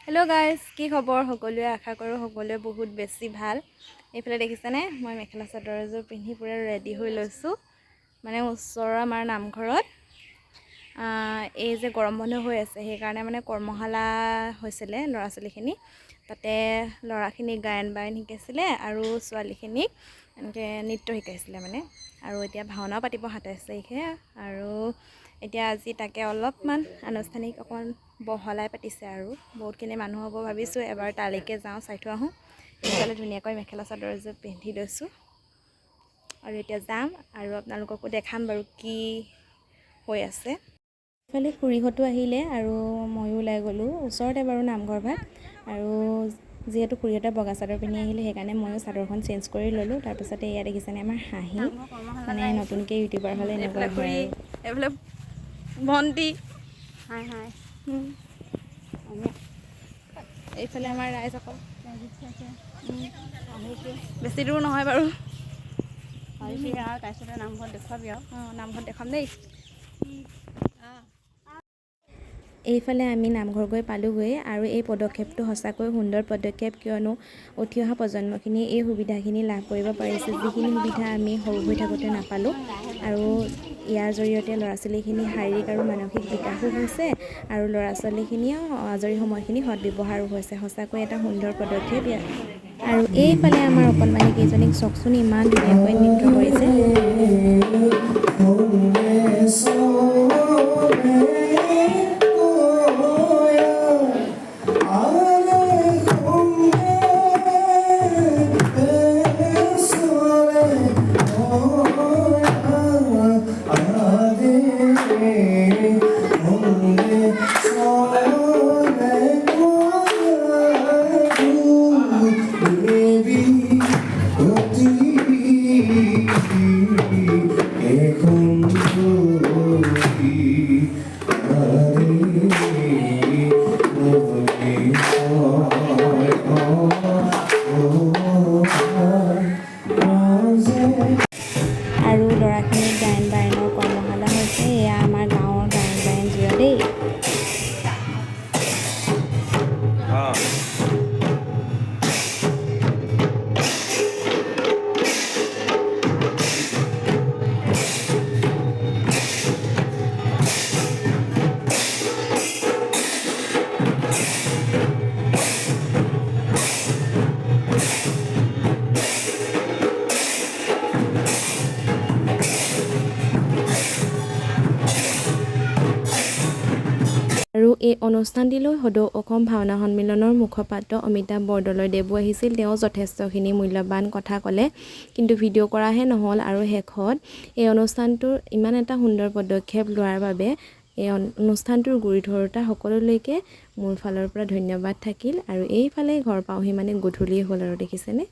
Hello' guys, কি খবৰ? সকলোৱে আশা কৰোঁ সকলোৱে বহুত বেছি ভাল। এইফালে দেখিছেনে, মই মেখেলা চাদৰ এযোৰ পিন্ধি পূৰা ৰেডি হৈ লৈছোঁ। মানে ওচৰৰ আমাৰ নামঘৰত এই যে গৰম বন্ধ হৈ আছে, সেইকাৰণে মানে কৰ্মশালা হৈছিলে ল'ৰা ছোৱালীখিনি। তাতে ল'ৰাখিনিক গায়ন বায়ন শিকাইছিলে আৰু ছোৱালীখিনিক এনেকৈ নৃত্য শিকাইছিলে মানে। আৰু এতিয়া ভাওনাও পাতিব 27 তাৰিখে। আৰু এতিয়া আজি তাকে অলপমান আনুষ্ঠানিক অকণমান বহলাই পাতিছে আৰু বহুতখিনি মানুহ হ'ব ভাবিছোঁ। এবাৰ তালৈকে যাওঁ, চাই থৈ আহোঁ। এইফালে ধুনীয়াকৈ মেখেলা চাদৰ এযোৰ পিন্ধি লৈছোঁ আৰু এতিয়া যাম আৰু আপোনালোককো দেখাম বাৰু কি হৈ আছে। এইফালে খুৰীহঁতো আহিলে আৰু ময়ো ওলাই গ'লোঁ। ওচৰতে বাৰু নামঘৰ ভাগ, আৰু যিহেতু খুৰীহঁতে বগা চাদৰ পিন্ধি আহিলে, সেইকাৰণে ময়ো চাদৰখন চেঞ্জ কৰি ল'লোঁ। তাৰপিছতে এয়া দেখিছেনে আমাৰ হাঁহি, মানে নতুনকৈ ইউটিউবাৰ হ'লে এনেকুৱা হয়। এইফালে ভণ্টি, হাই হাই। এইফালে আমাৰ ৰাইজসকল বেছি দূৰ নহয় বাৰু। তাৰপিছতে নামঘৰত দেখুৱাবি আৰু। নামঘৰত দেখুৱাম দেই। এইফালে আমি নামঘৰ গৈ পালোঁগৈ, আৰু এই পদক্ষেপটো সঁচাকৈ সুন্দৰ পদক্ষেপ, কিয়নো উঠি অহা প্ৰজন্মখিনিয়ে এই সুবিধাখিনি লাভ কৰিব পাৰিছে, যিখিনি সুবিধা আমি সৰু হৈ থাকোঁতে নাপালোঁ। আৰু ইয়াৰ জৰিয়তে ল'ৰা ছোৱালীখিনি শাৰীৰিক আৰু মানসিক বিকাশো হৈছে, আৰু ল'ৰা ছোৱালীখিনিয়েও আজৰি সময়খিনি সদব্যৱহাৰো হৈছে। সঁচাকৈ এটা সুন্দৰ পদক্ষেপ। আৰু এইফালে আমাৰ অকণমানি কেইজনীক চাওকচোন, ইমান ধুনীয়াকৈ নৃত্য কৰিছে। আৰু ল'ৰাখিনিৰ গায়ন বায়নৰ কৰ্মশালা হৈছে। এয়া আমাৰ গাঁৱৰ গায়ন বায়ন যোৰা দেই। আৰু এই অনুষ্ঠানটিলৈ সদৌ অসম ভাওনা সন্মিলনৰ মুখপাত্ৰ অমিতাভ বৰদলৈদেৱো আহিছিল। তেওঁ যথেষ্টখিনি মূল্যৱান কথা ক'লে, কিন্তু ভিডিঅ' কৰাহে নহ'ল। আৰু শেষত এই অনুষ্ঠানটোৰ ইমান এটা সুন্দৰ পদক্ষেপ লোৱাৰ বাবে এই অনুষ্ঠানটোৰ গুৰি ধৰোঁতা সকলোলৈকে মোৰ ফালৰ পৰা ধন্যবাদ থাকিল। আৰু এইফালে ঘৰ পাওঁহি মানে গধূলি হ'ল আৰু দেখিছেনে।